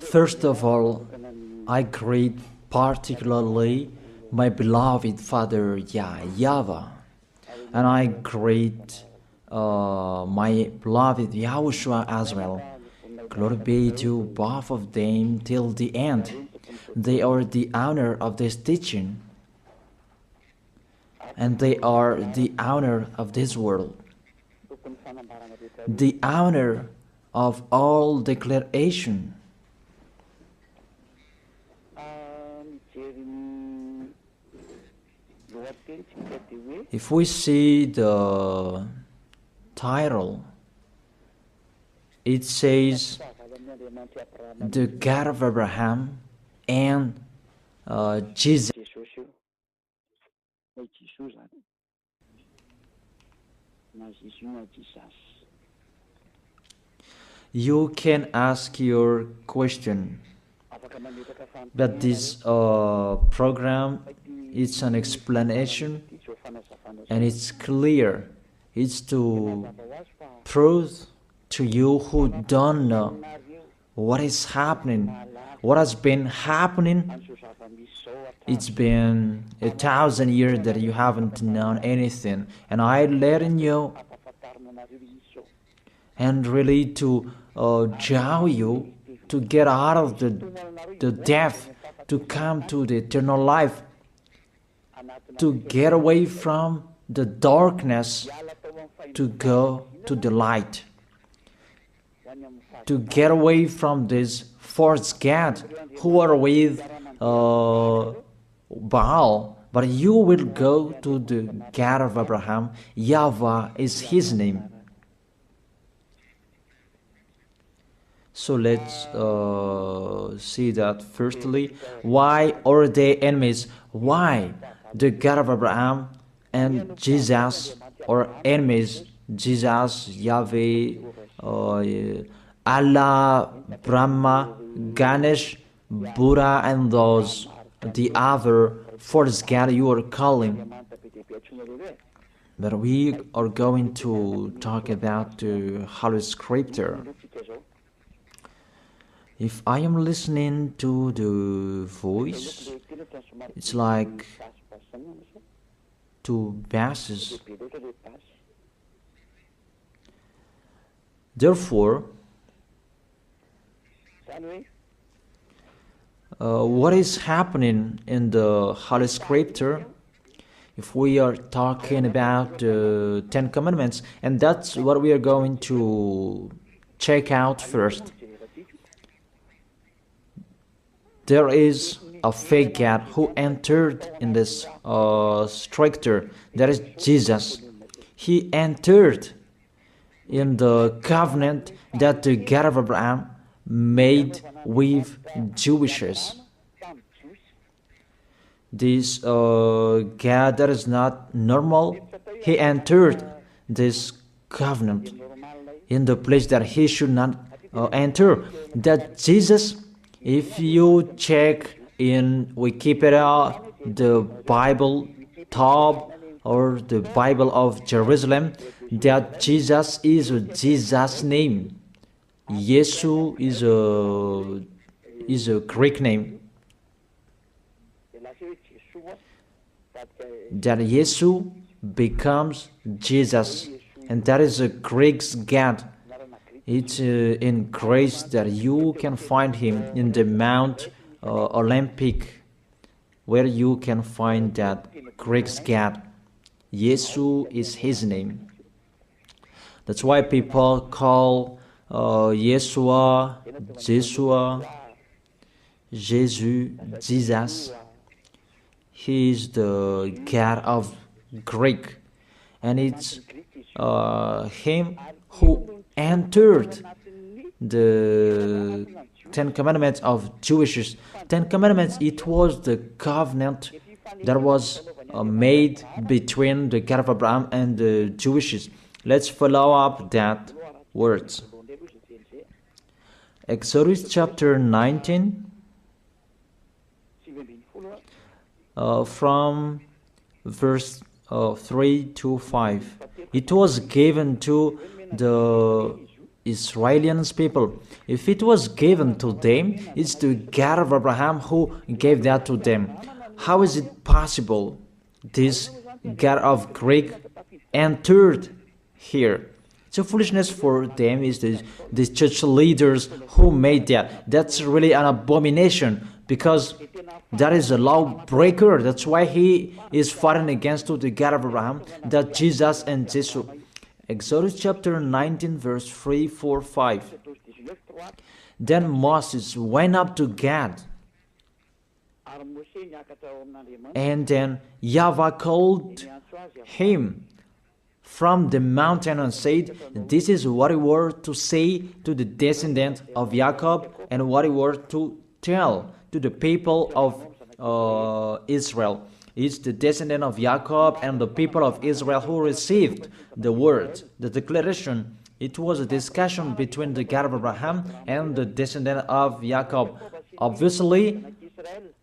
First of all, I greet particularly my beloved Father YAHVAH, and I greet my beloved YAHOSHUA as well. Glory be to both of them till the end. They are the honor of this teaching, and they are the honor of this world, the honor of all declaration. If we see the title, it says the God of Abraham and Jesus. You can ask your question, but this program, it's an explanation, and it's clear. It's to prove to you who don't know what is happening, what has been happening. It's been 1,000 years that you haven't known anything, and I'm letting you, and really to draw you to get out of the death, to come to the eternal life, to get away from the darkness, to go to the light, to get away from this false god who are with Baal, but you will go to the God of Abraham. YAHVAH is his name. So let's see that firstly. Why are they enemies? Why the God of Abraham and Jesus are enemies? Jesus, Yahweh, Allah, Brahma, Ganesh, Buddha, and those, the other false God you are calling. But we are going to talk about the Holy Scripture. If I am listening to the voice, it's like two basses. Therefore, what is happening in the Holy Scripture? If we are talking about the 10 Commandments, and that's what we are going to check out first. There is a fake God who entered in this structure. That is Jesus. He entered in the covenant that the God of Abraham made with Jewishes. This God that is not normal, he entered this covenant in the place that he should not enter. That Jesus, if you check in Wikipedia, the Bible top or the Bible of Jerusalem, that Jesus is Jesus' name. Yesu is a Greek name. That Yesu becomes Jesus, and that is a Greek God. It's in grace that you can find him in the Mount Olympic, where you can find that Greek God. Yesu is his name. That's why people call Yeshua, Jeshua, Jesus, Jesus. He is the God of Greek, and it's him who entered the 10 Commandments of Jewishes. 10 Commandments, it was the covenant that was made between the God of Abraham and the Jewishes. Let's follow up that words. Exodus chapter 19, from verse 3 to 5. It was given to the Israelians people. If it was given to them, it's the God of Abraham who gave that to them. How is it possible this God of Greek entered here? It's a foolishness for them. Is the church leaders who made that. That's really an abomination, because that is a lawbreaker. That's why he is fighting against the God of Abraham, that Jesus and Jesus. Exodus chapter 19 verse 3, 4, 5. Then Moses went up to Gad, and then YAHVAH called him from the mountain and said, this is what you were to say to the descendant of Jacob, and what you were to tell to the people of Israel. It's the descendant of Jacob and the people of Israel who received the word, the declaration. It was a discussion between the God of Abraham and the descendant of Jacob. Obviously,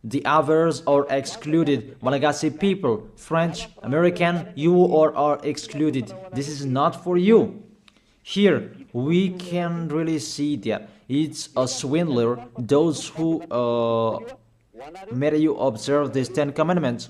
the others are excluded. Malagasy people, French, American, you are excluded. This is not for you. Here, we can really see that it's a swindler, those who made you observe these 10 commandments.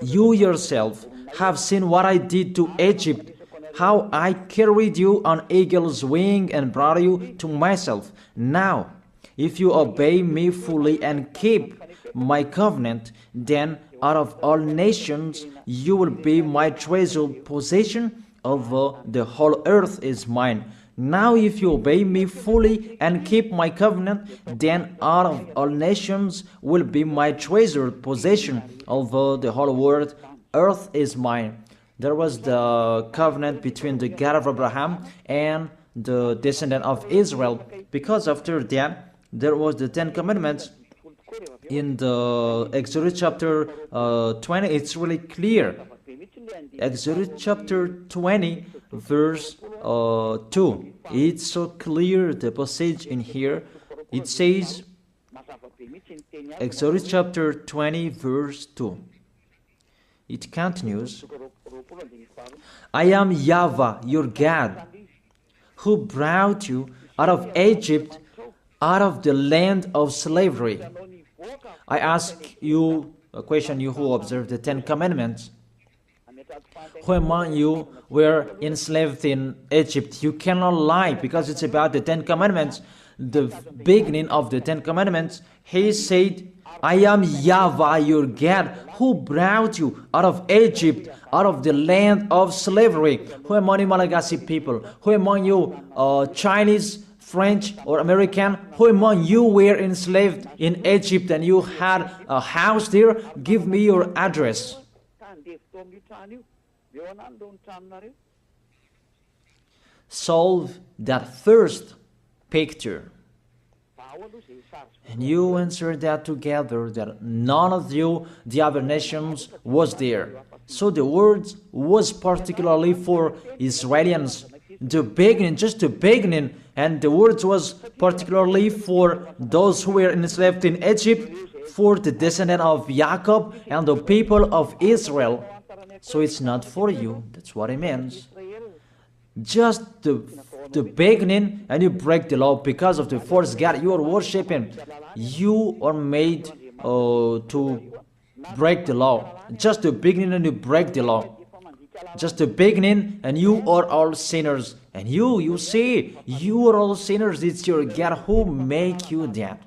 You yourself have seen what I did to Egypt, how I carried you on eagle's wing and brought you to myself. Now, if you obey me fully and keep my covenant, then out of all nations you will be my treasured possession, although the whole earth is mine. Now if you obey me fully and keep my covenant, then out of all nations will be my treasured possession, although the whole world, earth is mine. There was the covenant between the God of Abraham and the descendant of Israel, because after that there was the 10 commandments. In the Exodus chapter 20, it's really clear. Exodus chapter 20 verse 2. It's so clear, the passage in here. It says, Exodus chapter 20 verse 2. It continues, I am YAHVAH, your God, who brought you out of Egypt, out of the land of slavery. I ask you a question, you who observe the 10 commandments. Who among you were enslaved in Egypt? You cannot lie, because it's about the 10 commandments. The beginning of the 10 commandments, he said, I am YAHVAH, your God, who brought you out of Egypt, out of the land of slavery. Who among you Malagasy people? Who among you Chinese, French, or American? Who among you were enslaved in Egypt and you had a house there? Give me your address. Solve that first picture. And you answer that together, that none of you, the other nations, was there. So the word was particularly for Israelians. The beginning, just the beginning, and the word was particularly for those who were enslaved in Egypt, for the descendant of Jacob and the people of Israel. So it's not for you. That's what it means. Just the beginning, and you break the law because of the false God you are worshiping. You are made to break the law. Just the beginning, and you break the law. Just the beginning, and you are all sinners. And you see, you are all sinners. It's your God who make you that.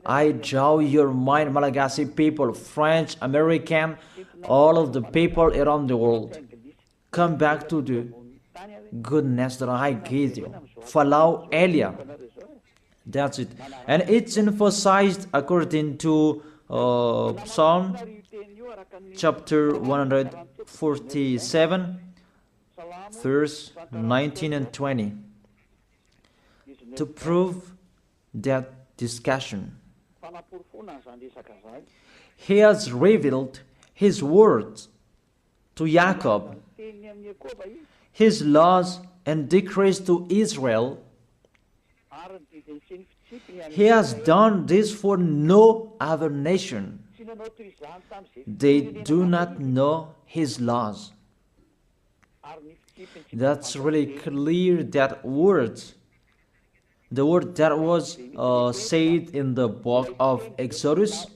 I draw your mind, Malagasy people, French, American, all of the people around the world. Come back to the goodness that I gave you. Follow Elia. That's it. And it's emphasized according to Psalm chapter 147, verse 19 and 20. To prove that discussion, he has revealed his words to Jacob, his laws and decrees to Israel. He has done this for no other nation. They do not know His laws. That's really clear, that word. The word that was said in the book of Exodus,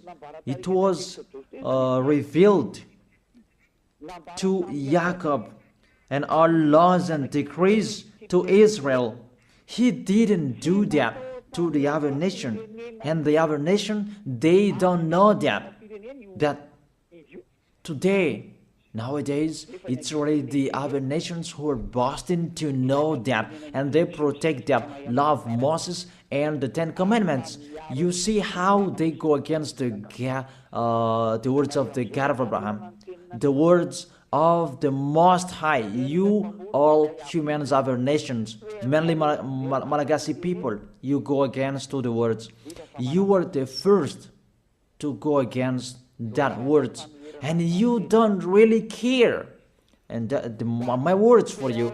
it was revealed to Jacob, and all laws and decrees to Israel. He didn't do that to the other nation, and the other nation, they don't know that today, nowadays, it's really the other nations who are boasting to know that, and they protect that, love Moses and the Ten Commandments. You see how they go against the words of the God of Abraham, the words of the Most High. You, all humans, other nations, mainly Malagasy people, you go against to the words. You were the first to go against that words, and you don't really care. And my words for you,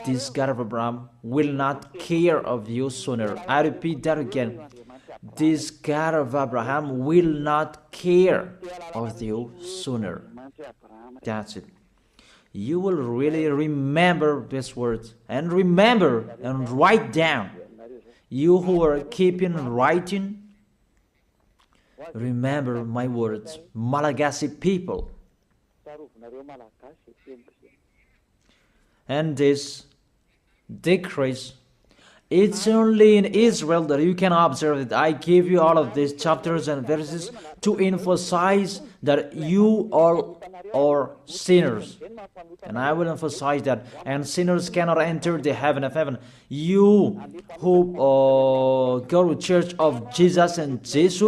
this God of Abraham will not care of you sooner. I repeat that again. This God of Abraham will not care of you sooner. That's it. You will really remember these words, and remember and write down. You who are keeping writing, remember my words, Malagasy people. And this decrease, it's only in Israel that you can observe it. I give you all of these chapters and verses to emphasize that you all are sinners. And I will emphasize that. And sinners cannot enter the heaven of heaven. You who go to church of Jesus and Jesus,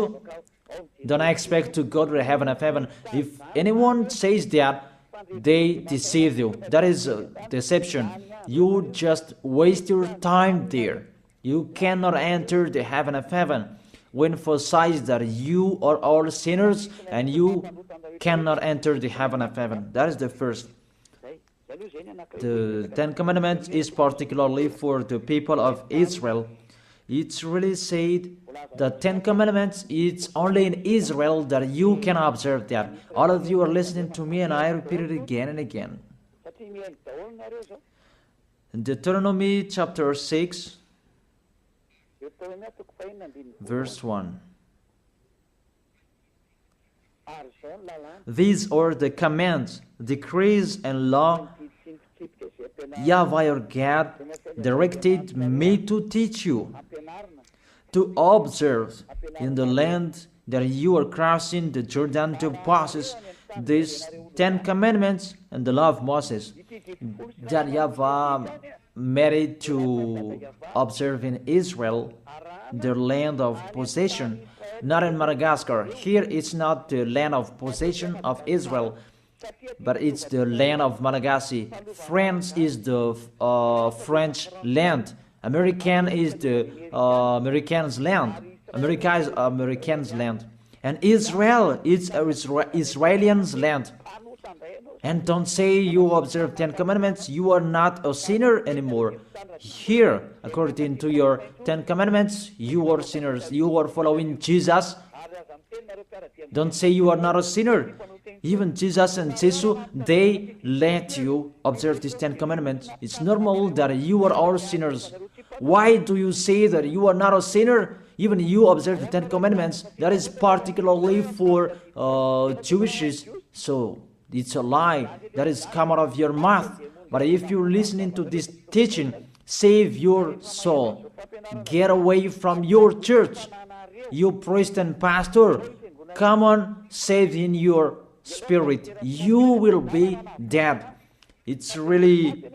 don't expect to go to the heaven of heaven. If anyone says that, they deceive you. That is deception. You just waste your time there. You cannot enter the heaven of heaven. We emphasize that you are all sinners and you cannot enter the heaven of heaven. That is the first. The Ten Commandments is particularly for the people of Israel. It's really said the Ten Commandments, it's only in Israel that you can observe that. All of you are listening to me, and I repeat it again and again. In Deuteronomy chapter 6, verse 1. These are the commands, decrees, and law YAHVAH your God directed me to teach you, to observe in the land that you are crossing the Jordan to possess these 10 commandments and the law of Moses, that YAHVAH made it to observe in Israel, their land of possession, not in Madagascar. Here it's not the land of possession of Israel, but it's the land of Malagasy. France is the French land. American is the Americans' land. America is Americans' land. And Israel is Israelians' land. And don't say you observe 10 commandments, you are not a sinner anymore. Here, according to your 10 commandments, you are sinners. You are following Jesus. Don't say you are not a sinner. Even Jesus and Jesus, they let you observe these 10 commandments. It's normal that you are all sinners. Why do you say that you are not a sinner? Even you observe the 10 commandments. That is particularly for Jewishes. So it's a lie that is come out of your mouth. But if you're listening to this teaching, save your soul. Get away from your church. You priest and pastor, come on, save in your spirit. You will be dead. It's really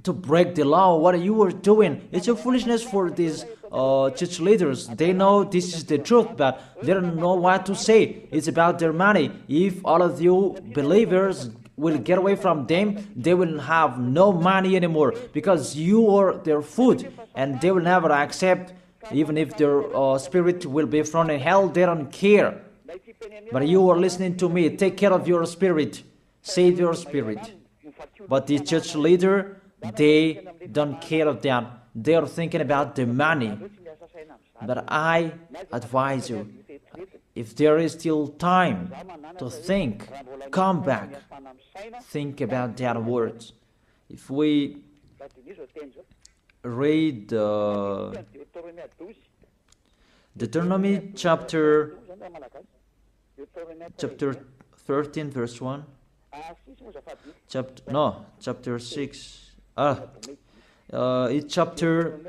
to break the law. What you are doing, it's a foolishness for these church leaders. They know this is the truth, but they don't know what to say. It's about their money. If all of you believers will get away from them, they will have no money anymore, because you are their food, and they will never accept. Even if their spirit will be thrown in hell, they don't care. But you are listening to me. Take care of your spirit. Save your spirit. But the church leader, they don't care of that. They are thinking about the money. But I advise you, if there is still time to think, come back, think about that words. If we read Deuteronomy chapter 13 verse 1, chapter 6, it's chapter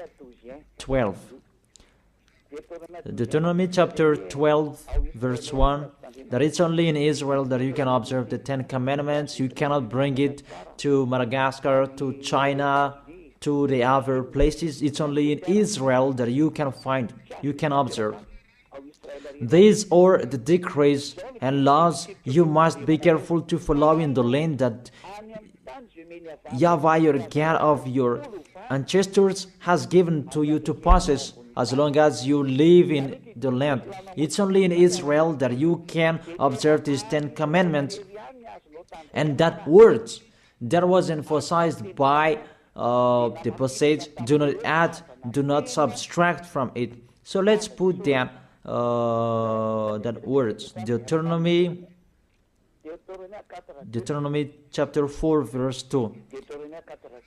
12. Deuteronomy chapter 12 verse 1, that it's only in Israel that you can observe the 10 commandments. You cannot bring it to Madagascar, to China, to the other places. It's only in Israel that you can find, you can observe. These are the decrees and laws you must be careful to follow in the land that YAHVAH, your God of your ancestors, has given to you to possess, as long as you live in the land. It's only in Israel that you can observe these 10 commandments. And that word that was emphasized by the passage, do not add, do not subtract from it. So let's put that words, Deuteronomy chapter 4 verse 2.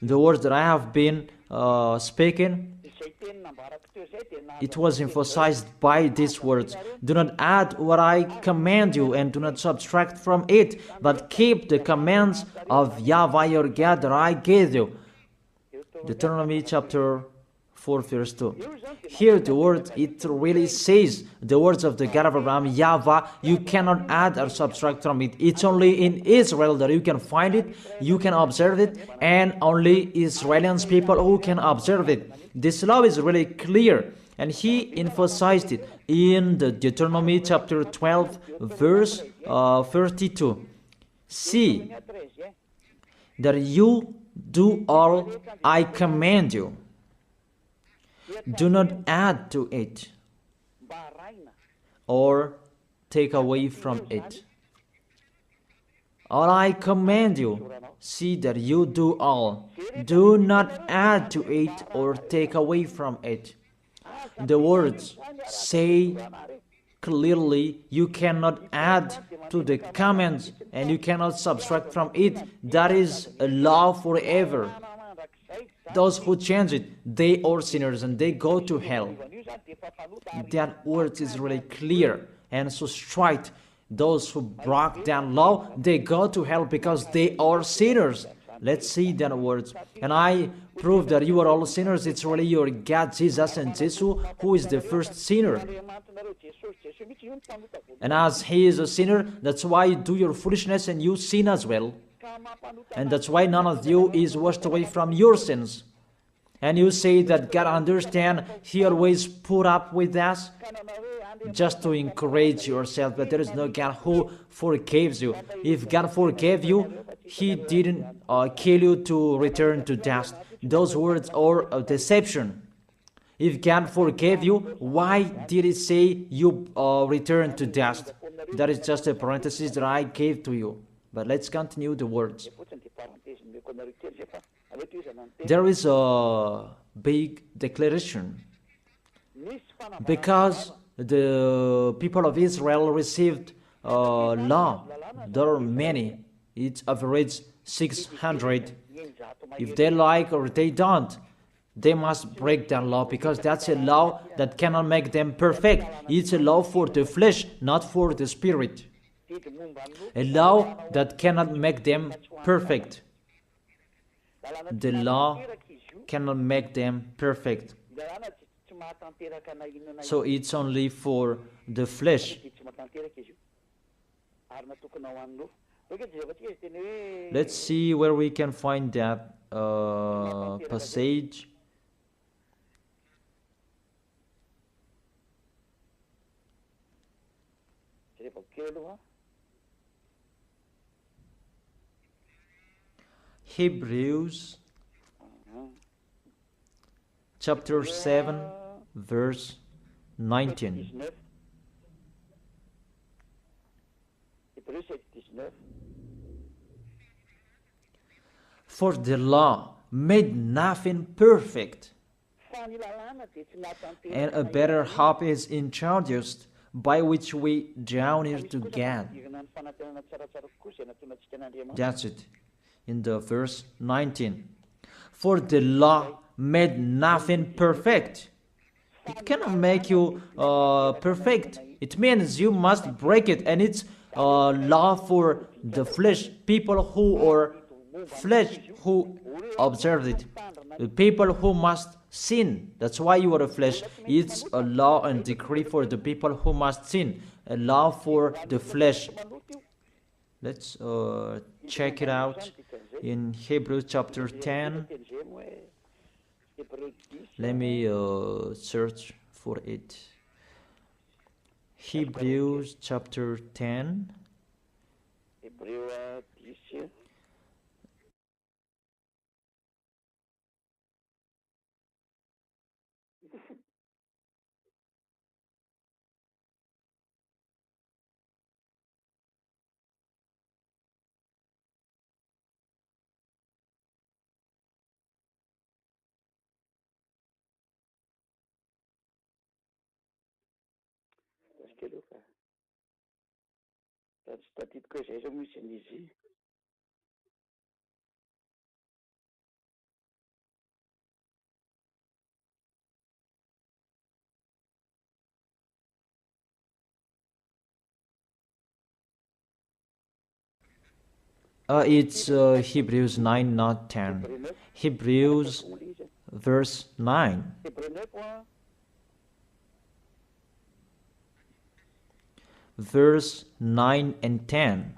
The words that I have been speaking, it was emphasized by these words. Do not add what I command you, and do not subtract from it, but keep the commands of YAHVAH your God that I gave you. Deuteronomy chapter 4 verse 2. Here the word, it really says, the words of the God of Abraham, YAHVAH, you cannot add or subtract from it. It's only in Israel that you can find it, you can observe it, and only Israelians people who can observe it. This law is really clear, and he emphasized it in the Deuteronomy chapter 12 verse 32. See that you do all I command you. Do not add to it or take away from it. All I command you, see that you do all. Do not add to it or take away from it. The words say clearly you cannot add to the commands and you cannot subtract from it. That is a law forever. Those who change it, they are sinners and they go to hell. That word is really clear and so straight. Those who broke that law, they go to hell because they are sinners. Let's see that words. And I prove that you are all sinners. It's really your God, Jesus and Jesus, who is the first sinner. And as he is a sinner, that's why you do your foolishness and you sin as well. And that's why none of you is washed away from your sins. And you say that God understands, he always put up with us, just to encourage yourself, but there is no God who forgives you. If God forgave you, he didn't kill you to return to dust. Those words are a deception. If God forgave you, why did he say you return to dust? That is just a parenthesis that I gave to you. But let's continue the words. There is a big declaration. Because the people of Israel received law, there are many. It's average 600. If they like or they don't, they must break that law, because that's a law that cannot make them perfect. It's a law for the flesh, not for the spirit. A law that cannot make them perfect. The law cannot make them perfect. So it's only for the flesh. Let's see where we can find that passage. Hebrews chapter 7 verse 19. For the law made nothing perfect, and a better hope is introduced by which we draw near to God. That's it. In the verse 19. For the law made nothing perfect. It cannot make you perfect. It means you must break it, and it's law for the flesh, people who are flesh who observe it, the people who must sin. That's why you are a flesh. It's a law and decree for the people who must sin, a law for the flesh. Let's check it out in Hebrews chapter 10. Let me search for it. Hebrews chapter 10. It's Hebrews 9, not 10. Hebrews verse 9. Verse 9 and 10.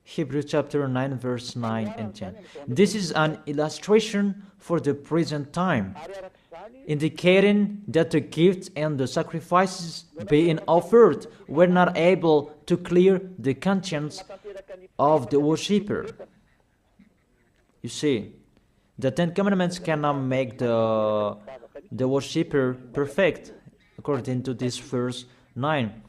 Hebrews chapter 9, verse 9 and 10. This is an illustration for the present time, indicating that the gifts and the sacrifices being offered were not able to clear the conscience of the worshipper. You see, the Ten Commandments cannot make the worshipper perfect, according to this verse 9.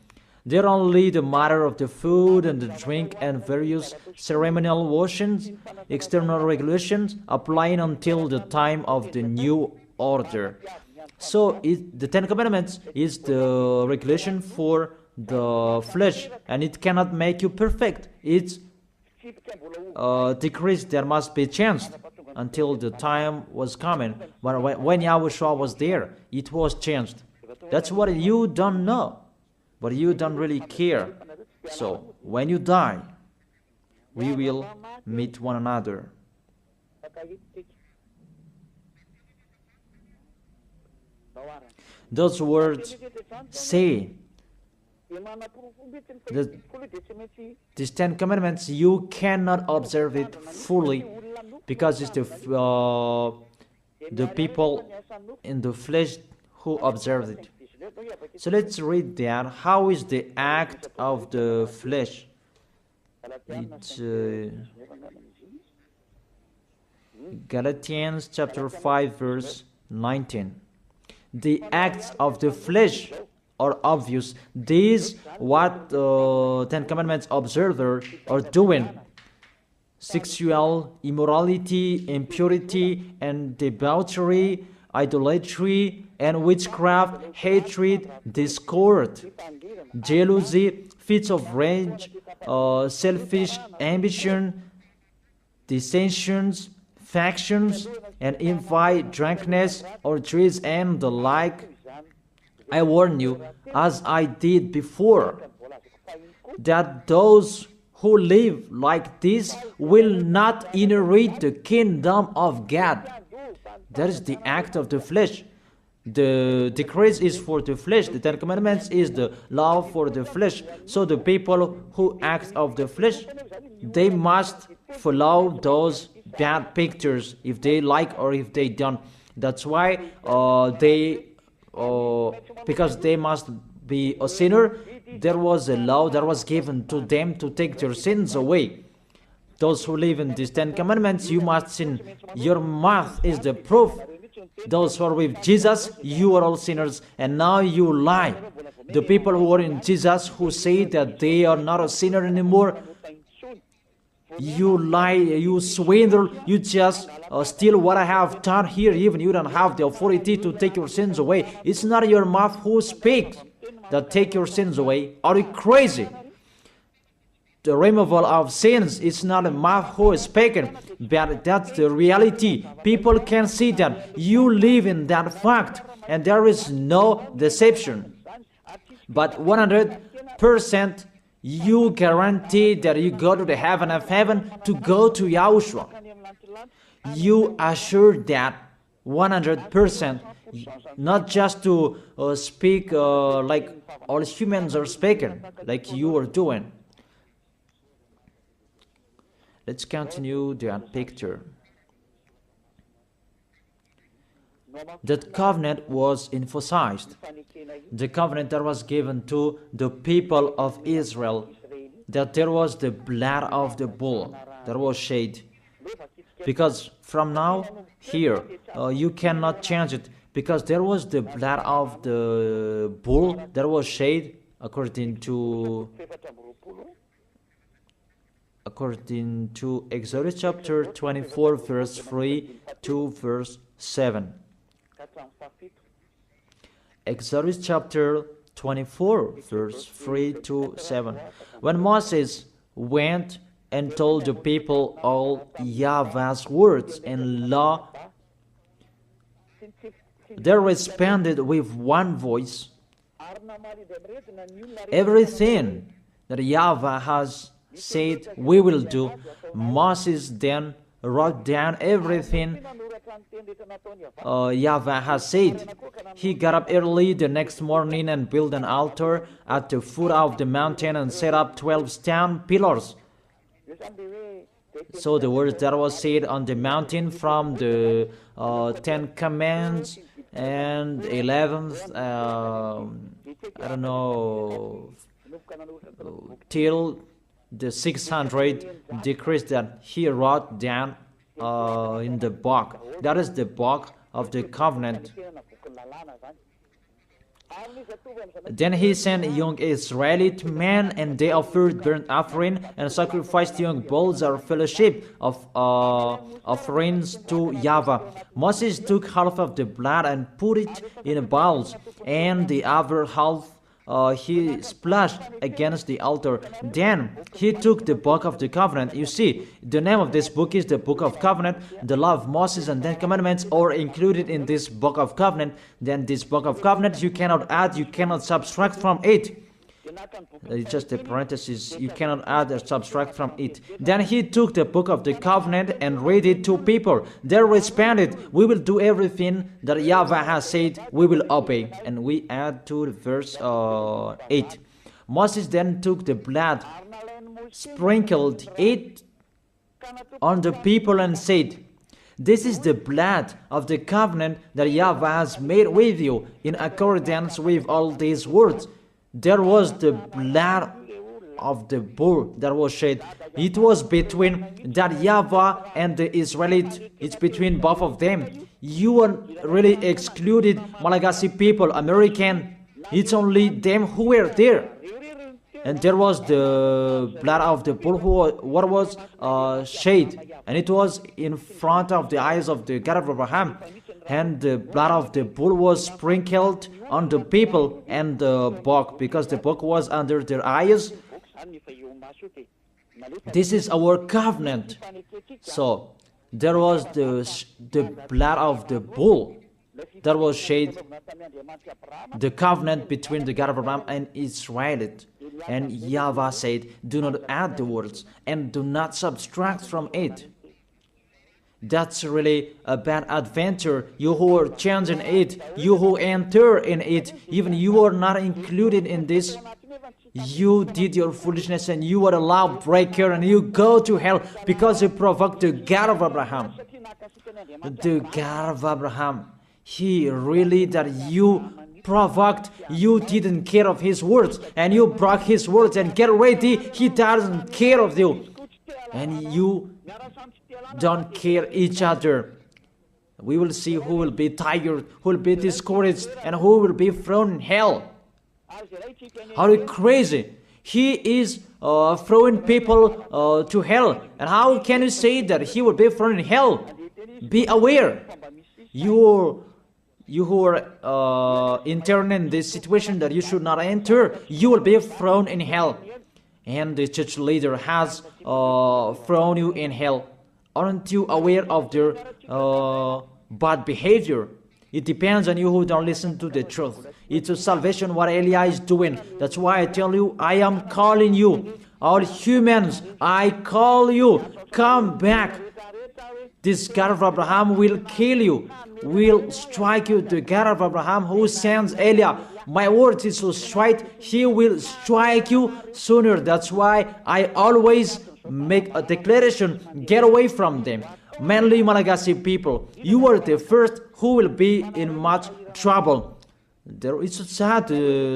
They're only the matter of the food and the drink and various ceremonial washings, external regulations applying until the time of the new order. So the Ten Commandments is the regulation for the flesh, and it cannot make you perfect. It's decrease that must be changed until the time was coming. But when YAHVAH was there, it was changed. That's what you don't know, but you don't really care. So when you die, we will meet one another. Those words say that these Ten Commandments, you cannot observe it fully because it's the people in the flesh who observe it. So let's read that. How is the act of the flesh? It's Galatians chapter 5 verse 19. The acts of the flesh are obvious. These what Ten Commandments observers are doing: sexual immorality, impurity, and debauchery, idolatry, and witchcraft, hatred, discord, jealousy, fits of rage, selfish ambition, dissensions, factions, and envy, drunkenness, orgies, and the like. I warn you, as I did before, that those who live like this will not inherit the kingdom of God. That is the act of the flesh. The decrease is for the flesh. The Ten Commandments is the law for the flesh. So the people who act of the flesh, they must follow those bad pictures if they like or if they don't. That's why because they must be a sinner, there was a law that was given to them to take their sins away. Those who live in these Ten Commandments, you must sin. Your mouth is the proof. Those who are with Jesus, you are all sinners, and now you lie. The people who are in Jesus, who say that they are not a sinner anymore, You lie, you swindle, you just steal what I have done here. Even you don't have the authority to take your sins away. It's not your mouth who speaks that take your sins away. Are you crazy? The removal of sins is not a mouth who is speaking, but that's the reality. People can see that you live in that fact, and there is no deception. But 100% you guarantee that you go to the heaven of heaven to go to Yahushua. You assure that 100%, not just to speak like all humans are speaking, like you are doing. Let's continue that picture. That covenant was emphasized. The covenant that was given to the people of Israel, that there was the blood of the bull that was shed. Because from now, here, you cannot change it, because there was the blood of the bull that was shed according to Exodus chapter 24, verse 3 to verse 7. Exodus chapter 24, verse 3 to 7. When Moses went and told the people all YAHVAH's words and law, they responded with one voice. Everything that YAHVAH has said we will do. Moses then wrote down everything YAHVAH has said. He got up early the next morning and built an altar at the foot of the mountain and set up 12 stone pillars. So the words that was said on the mountain from the 10 Commandments and 11th, I don't know, till the 600 decrees that he wrote down in the book. That is the book of the covenant. Then he sent young Israelite men, and they offered burnt offering and sacrificed young bulls or fellowship of offerings to YAHVAH. Moses took half of the blood and put it in bowls, and the other half he splashed against the altar. Then he took the book of the covenant. You see, the name of this book is the book of covenant. The law of Moses and 10 commandments are included in this book of covenant. Then this book of covenant, you cannot add, you cannot subtract from it. It's just a parenthesis. You cannot add or subtract from it. Then he took the book of the covenant and read it to people. They responded, we will do everything that YAHVAH has said, we will obey. And we add to verse 8. Moses then took the blood, sprinkled it on the people and said, this is the blood of the covenant that YAHVAH has made with you in accordance with all these words. There was the blood of the bull that was shed. It was between that YAHVAH and the Israelite. It's between both of them. You are really excluded Malagasy people, American. It's only them who were there. And there was the blood of the bull what was shed. And it was in front of the eyes of the God of Abraham. And the blood of the bull was sprinkled on the people and the book, because the book was under their eyes. This is our covenant. So there was the blood of the bull that was shed, the covenant between the God of Abraham and Israel. And YAHVAH said, do not add the words and do not subtract from it. That's really a bad adventure. You who are changing it, you who enter in it, even you are not included in this. You did your foolishness and you are a lawbreaker and you go to hell because you provoked the God of Abraham. The God of Abraham, he really that you provoked, you didn't care of his words and you broke his words, and get ready, he doesn't care of you. And you don't care each other. We will see who will be tired, who will be discouraged, and who will be thrown in hell. Are you crazy? He is throwing people to hell. And how can you say that he will be thrown in hell? Be aware. You who are intern in this situation that you should not enter, you will be thrown in hell. And the church leader has thrown you in hell. Aren't you aware of their bad behavior? It depends on you who don't listen to the truth. It's a salvation what Elia is doing. That's why I tell you, I am calling you. All humans, I call you. Come back. This God of Abraham will kill you, will strike you. The God of Abraham who sends Elia. My word is so straight, he will strike you sooner. That's why I always make a declaration, get away from them. Mainly Malagasy people, you are the first who will be in much trouble. There is a sad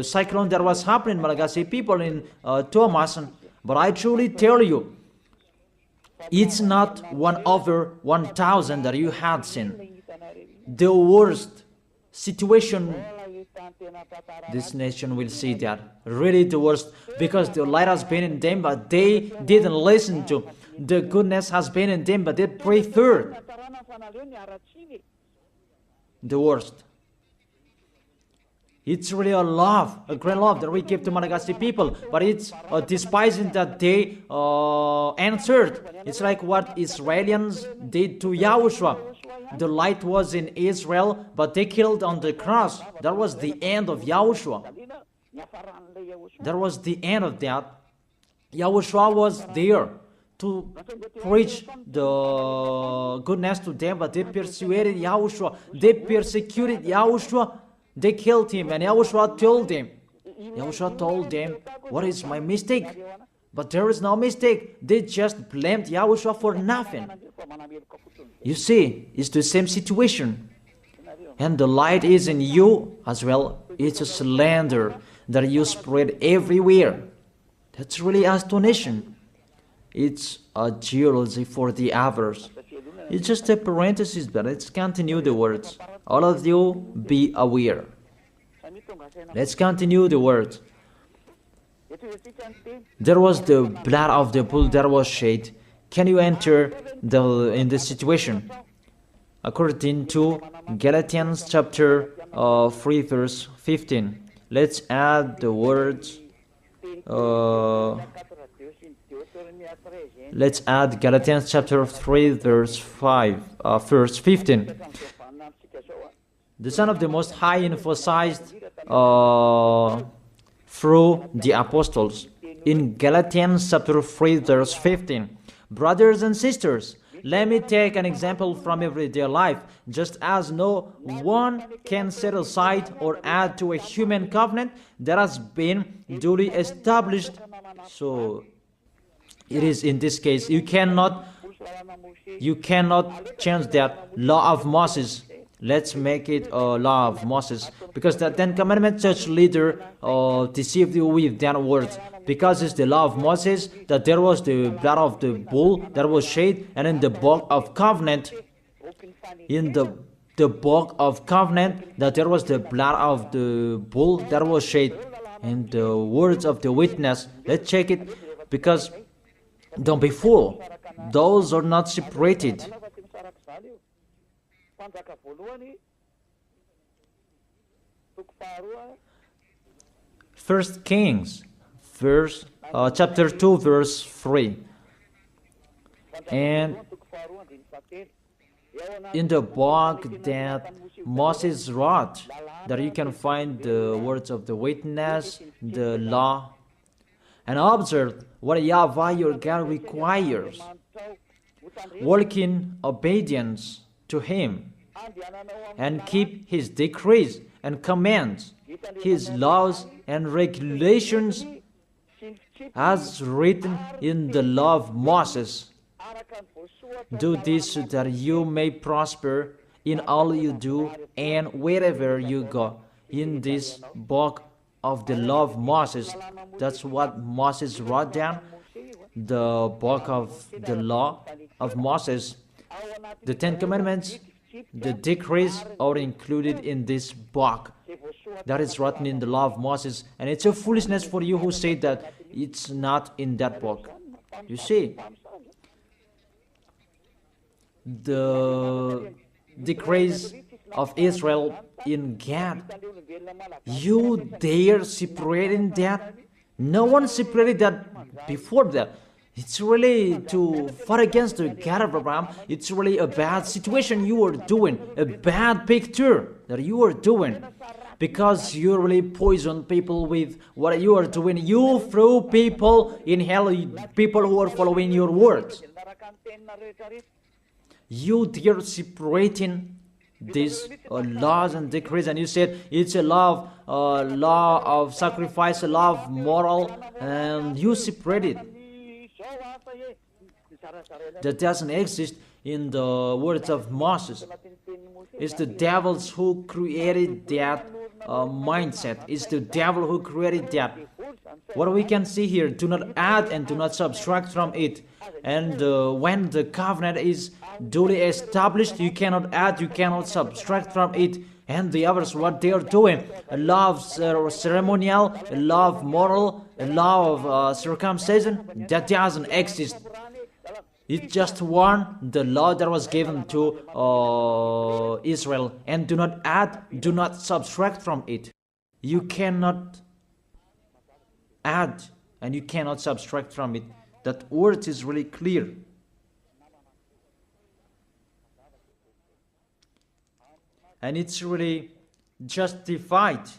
cyclone that was happening in Malagasy people in Thomas, but I truly tell you, it's not 1 over 1,000 that you had seen. The worst situation, this nation will see that. Really the worst, because the light has been in them, but they didn't listen to. The goodness has been in them, but they preferred the worst. It's really a love, a great love that we give to Malagasy people, but it's despising that they answered. It's like what Israelis did to YAHOSHUA. The light was in Israel, but they killed on the cross. That was the end of YAHOSHUA. That was the end of that. YAHOSHUA was there to preach the goodness to them, but they persuaded YAHOSHUA. They persecuted YAHOSHUA. They killed him, and YAHOSHUA told them. YAHOSHUA told them, what is my mistake? But there is no mistake. They just blamed YAHOSHUA for nothing. You see, it's the same situation. And the light is in you as well. It's a slander that you spread everywhere. That's really astonishing. It's a jealousy for the others. It's just a parenthesis, but let's continue the words. All of you, be aware. Let's continue the words. There was the blood of the bull that was shed. Can you enter in this situation? According to Galatians chapter 3 verse 15. Let's add the words. Let's add Galatians chapter 3 verse 15. The Son of the Most High emphasized through the apostles. In Galatians chapter 3 verse 15. Brothers and sisters, let me take an example from everyday life. Just as no one can set aside or add to a human covenant that has been duly established. So it is in this case, you cannot change that law of Moses. Let's make it a law of Moses, because the 10 Commandment church leader deceived you with that words. Because it's the law of Moses that there was the blood of the bull that was shed, and in the book of covenant, the book of covenant, that there was the blood of the bull that was shed, and the words of the witness. Let's check it, because don't be fooled. Those are not separated. First Kings, chapter 2, verse 3. And in the book that Moses wrote, that you can find the words of the witness, the law, and observe what YAHVAH your God requires. Walk in obedience to Him, and keep His decrees and commands, His laws and regulations, as written in the law of Moses. Do this so that you may prosper in all you do and wherever you go. In this book of the law of Moses, that's what Moses wrote down, the book of the law of Moses. The 10 Commandments, the decrees are included in this book. that is written in the law of Moses, and it's a foolishness for you who say that it's not in that book. You see, the decrees of Israel in Gad, you dare separating that? No one separated that before that. It's really to fight against the God of Abraham. It's really a bad situation you are doing, a bad picture that you are doing, because you really poison people with what you are doing. You throw people in hell, people who are following your words. You dare separating these laws and decrees, and you said it's a law of sacrifice, a law of moral, and you separate it. That doesn't exist in the words of Moses. It's the devils who created that mindset. It's the devil who created that. What we can see here, do not add and do not subtract from it. And when the covenant is duly established, you cannot add, you cannot subtract from it. And the others, what they are doing, a law of ceremonial, a law of moral, a law of circumcision, that doesn't exist. It's just one, the law that was given to Israel. And do not add, do not subtract from it. You cannot add and you cannot subtract from it. That word is really clear. And it's really justified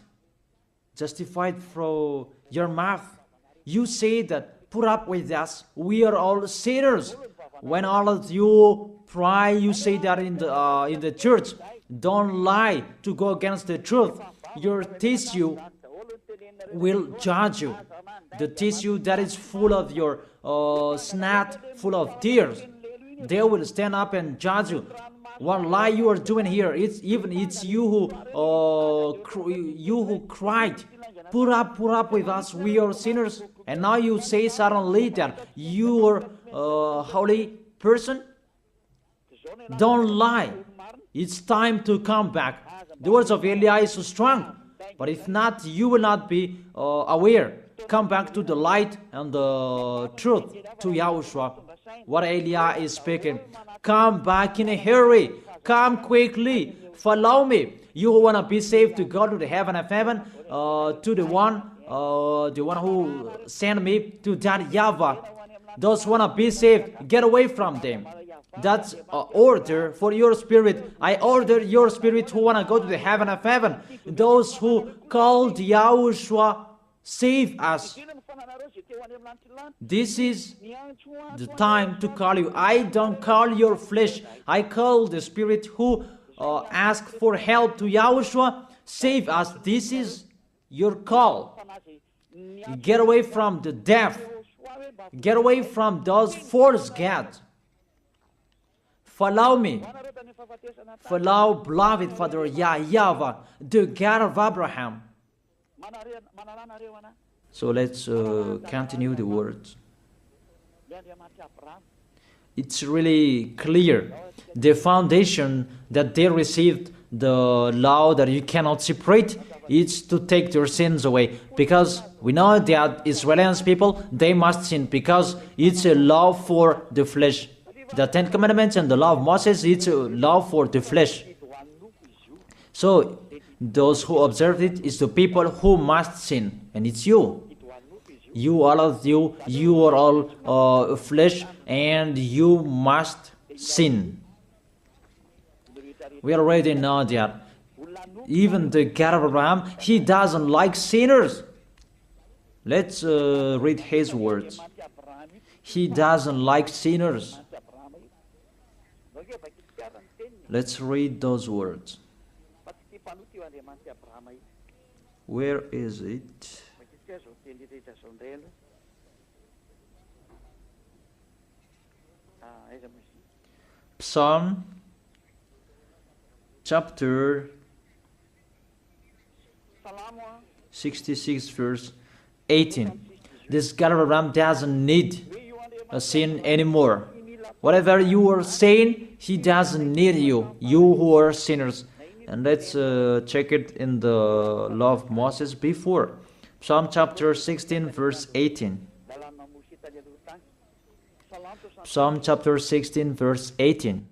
from your mouth. You say that, put up with us, we are all sinners. When all of you pray, you say that in the church. Don't lie to go against the truth. Your tissue will judge you. The tissue that is full of your snot, full of tears, they will stand up and judge you. What lie you are doing here? It's you who cried. Put up with us. We are sinners. And now you say suddenly that you are a holy person. Don't lie. It's time to come back. The words of Eli is so strong. But if not, you will not be aware. Come back to the light and the truth, to Yahushua. What Eli is speaking. Come back in a hurry. Come quickly. Follow me. You who want to be saved, to go to the heaven of heaven, to the one who sent me, to that YAHVAH. Those who want to be saved, get away from them. That's an order for your spirit. I order your spirit who want to go to the heaven of heaven. Those who called Yahushua, save us. This is the time to call you. I don't call your flesh. I call the spirit who ask for help to Yahushua. Save us. This is your call. Get away from the deaf. Get away from those false gods. Follow me. Follow beloved Father YAHVAH, the God of Abraham. So let's continue the words. It's really clear. The foundation that they received, the law that you cannot separate, is to take their sins away. Because we know that Israeli people, they must sin because it's a law for the flesh. The Ten Commandments and the law of Moses, it's a law for the flesh. So those who observe it is the people who must sin, and it's you. You, all of you, you are all flesh, and you must sin. We already know that. Even the God of Abraham, he doesn't like sinners. Let's read his words. He doesn't like sinners. Let's read those words. Where is it? Psalm chapter 66 verse 18. This God of Abraham doesn't need a sin anymore. Whatever you are saying, he doesn't need you. You who are sinners. And let's check it in the law of Moses before. Psalm chapter 16 verse 18. Psalm chapter 16 verse 18.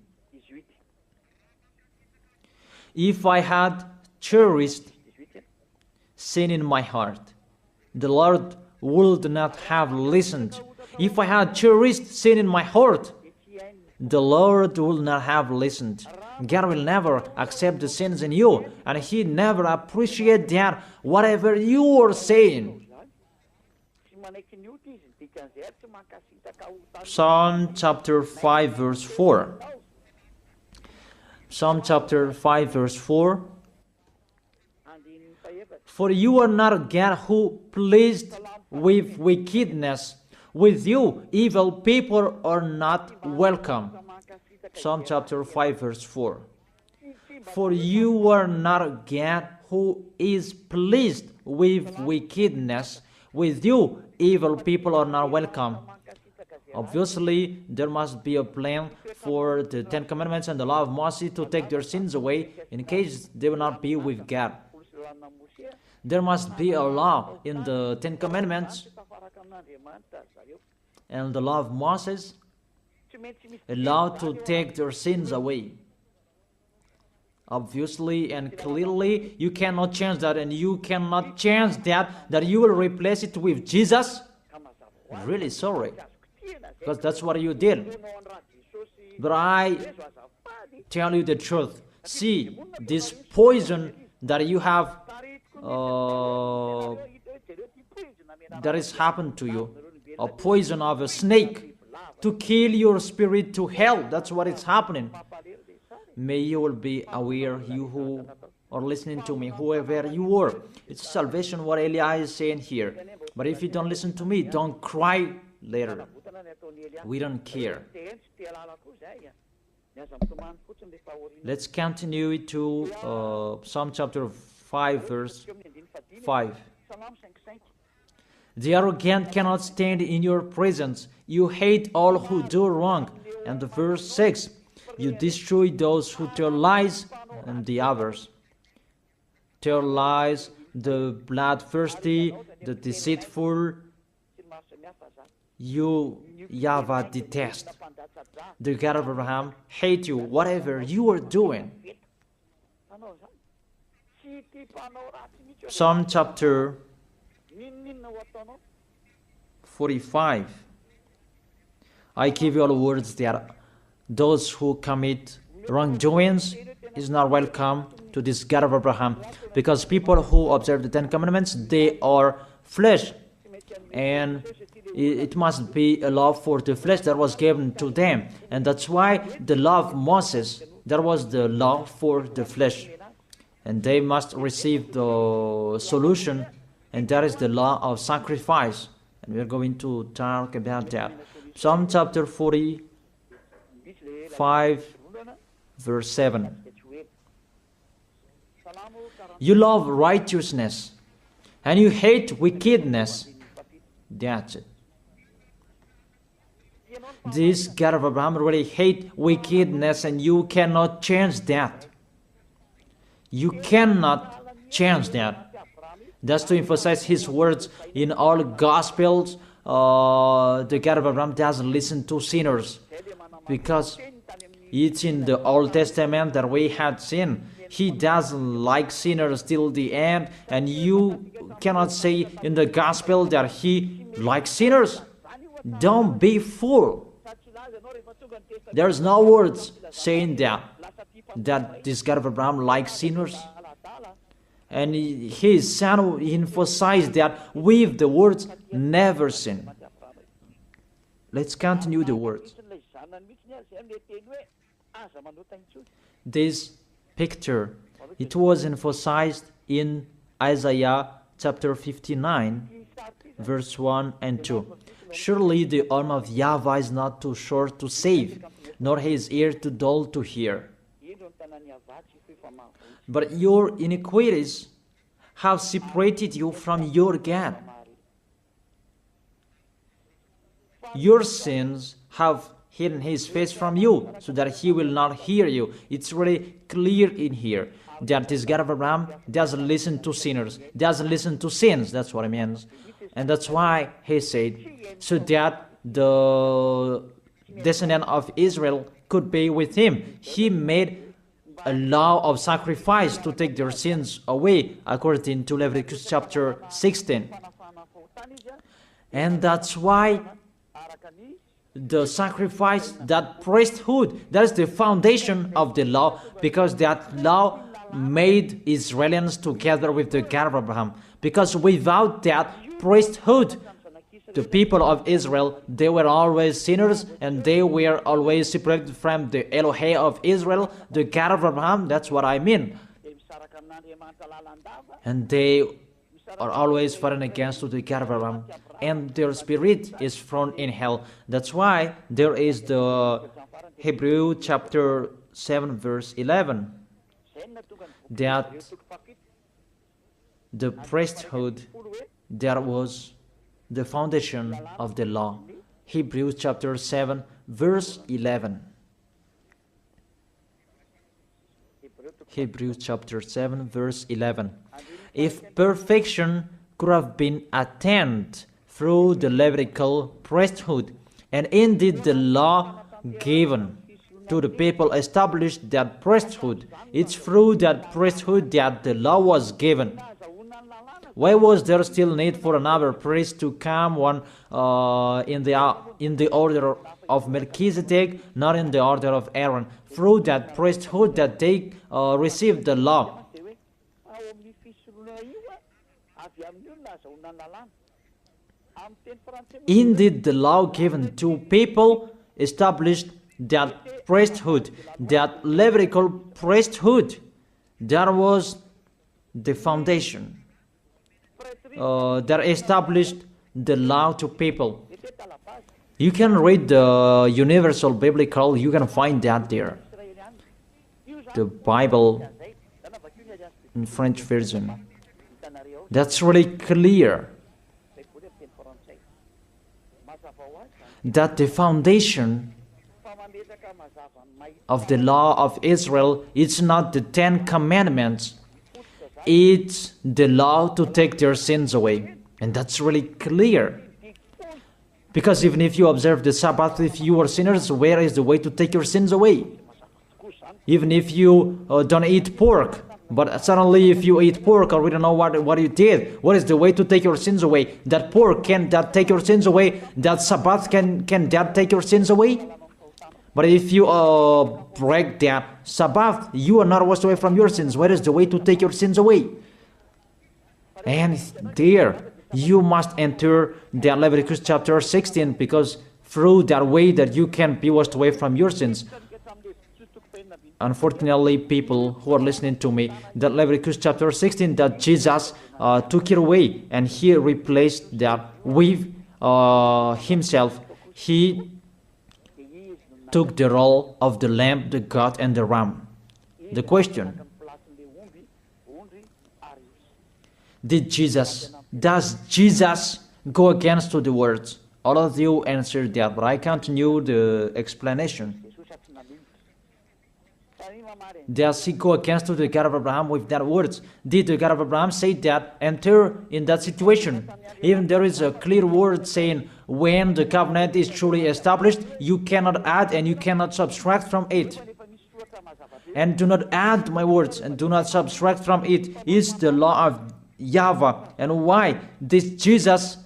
If I had cherished sin in my heart, the Lord would not have listened. If I had cherished sin in my heart, the Lord would not have listened. God will never accept the sins in you, and He never appreciates that whatever you are saying. Psalm chapter 5 verse 4. Psalm chapter 5 verse 4. For you are not a God who pleased with wickedness. With you, evil people are not welcome. Psalm chapter 5 verse 4. For you are not a God who is pleased with wickedness. With you, evil people are not welcome. Obviously, there must be a plan for the Ten Commandments and the law of Moses to take their sins away in case they will not be with God. There must be a law in the Ten Commandments and the law of Moses, a law to take their sins away. Obviously and clearly, you cannot change that, and you cannot change that you will replace it with Jesus. Really sorry, because that's what you did. But I tell you the truth. See, this poison that you have, that has happened to you, a poison of a snake to kill your spirit to hell. That's what is happening. May you will be aware, you who are listening to me, whoever you are. It's salvation what Eli is saying here. But if you don't listen to me, don't cry later. We don't care. Let's continue to Psalm chapter 5 verse 5. The arrogant cannot stand in your presence. You hate all who do wrong. And the verse 6. You destroy those who tell lies, and the others. Tell lies, the bloodthirsty, the deceitful. You, YAHVAH, detest. The God of Abraham hate you, whatever you are doing. Psalm chapter 45. I give you all words that those who commit wrongdoings is not welcome to this God of Abraham, because people who observe the Ten Commandments, they are flesh, and it must be a law for the flesh that was given to them, and that's why the law of Moses, that was the law for the flesh, and they must receive the solution, and that is the law of sacrifice, and we're going to talk about that. Psalm chapter 45 verse 7. You love righteousness and you hate wickedness. That's it. This God of Abraham really hate wickedness, and you cannot change that. You cannot change that. That's to emphasize his words in all Gospels. The God of Abraham doesn't listen to sinners, because it's in the Old Testament that we had sin. He doesn't like sinners till the end, and you cannot say in the Gospel that he likes sinners. Don't be fool. There's no words saying that this God of Abraham likes sinners. And his son emphasized that with the words, never sin. Let's continue the words. This picture, it was emphasized in Isaiah chapter 59, verse 1 and 2. Surely the arm of YAHVAH is not too short to save, nor his ear too dull to hear. But your iniquities have separated you from your God. Your sins have hidden his face from you so that he will not hear you. It's really clear in here that this God of Abraham doesn't listen to sinners, doesn't listen to sins. That's what it means. And that's why he said, so that the descendant of Israel could be with him. He made a law of sacrifice to take their sins away, according to Leviticus chapter 16. And that's why the sacrifice, that priesthood, that is the foundation of the law, because that law made Israelians together with the God of Abraham. Because without that priesthood, the people of Israel, they were always sinners, and they were always separated from the Elohim of Israel, the God of Abraham. That's what I mean. And they are always fighting against the God of Abraham, and their spirit is thrown in hell. That's why there is the Hebrew chapter 7 verse 11, that the priesthood, that was the foundation of the law. Hebrews chapter 7 verse 11. Hebrews chapter 7 verse 11. If perfection could have been attained through the Levitical priesthood, and indeed the law given to the people established that priesthood, it's through that priesthood that the law was given. Why was there still need for another priest to come, one in the order of Melchizedek, not in the order of Aaron? Through that priesthood that they received the law. Indeed, the law given to people established that priesthood, that Levitical priesthood. That was the foundation that established the law to people. You can read the Universal Biblical, you can find that there. The Bible in French version. That's really clear. That the foundation of the law of Israel, it's not the 10 commandments, it's the law to take their sins away. And that's really clear. Because even if you observe the Sabbath, if you are sinners, where is the way to take your sins away? Even if you don't eat pork, but suddenly if you eat pork, or we don't know what you did, what is the way to take your sins away? That pork, can that take your sins away? That Sabbath, can that take your sins away? But if you break that Sabbath, you are not washed away from your sins. Where is the way to take your sins away? And there, you must enter the Leviticus chapter 16, because through that way that you can be washed away from your sins. Unfortunately, people who are listening to me, that Leviticus chapter 16, that Jesus took it away, and he replaced that with himself. He took the role of the lamb, the goat, and the ram. The question: does Jesus go against to the words? All of you answered that, but I continue the explanation. Does he go against to the God of Abraham with that words? Did the God of Abraham say that enter in that situation? Even there is a clear word saying when the covenant is truly established, you cannot add and you cannot subtract from it. And do not add my words and do not subtract from it is the law of YAHVAH. And why this Jesus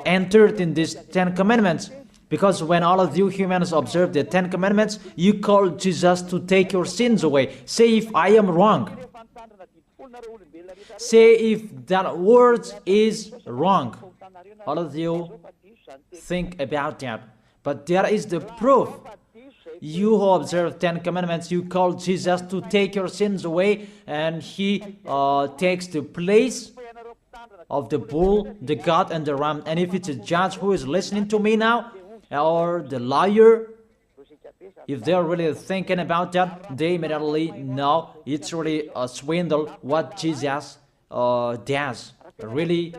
entered in these 10 commandments? Because when all of you humans observe the 10 commandments, you call Jesus to take your sins away. Say if I am wrong. Say if that word is wrong. All of you think about that. But there is the proof. You who observe 10 commandments, you call Jesus to take your sins away, and he takes the place of the bull, the goat, and the ram. And if it's a judge who is listening to me now, or the lawyer, if they're really thinking about that, they immediately know it's really a swindle what Jesus does. Really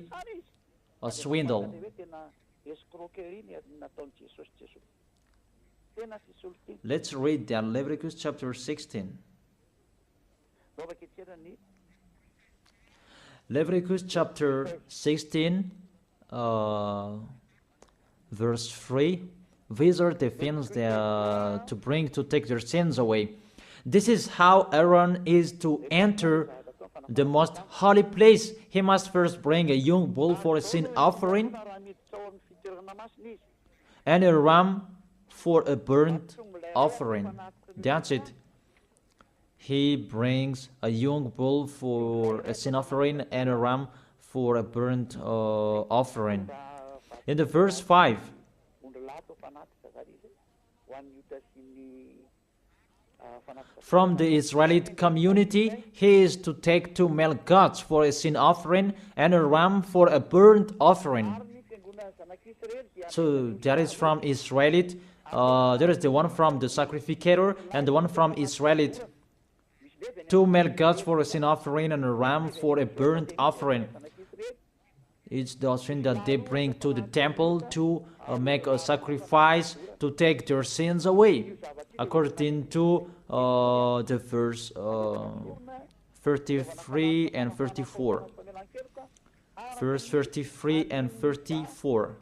a swindle. Let's read that, Leviticus chapter 16. Leviticus chapter 16, verse 3. These are the things to bring to take their sins away. This is how Aaron is to enter the most holy place. He must first bring a young bull for a sin offering and a ram for a burnt offering. That's it. He brings a young bull for a sin offering and a ram for a burnt offering. In the verse 5, from the Israelite community, he is to take 2 male goats for a sin offering and a ram for a burnt offering. So that is from Israelite. There is the one from the sacrificator and the one from Israelite. 2 male goats for a sin offering and a ram for a burnt offering. It's the offering that they bring to the temple to make a sacrifice to take their sins away, according to the verse 33 and 34. Verse 33 and 34.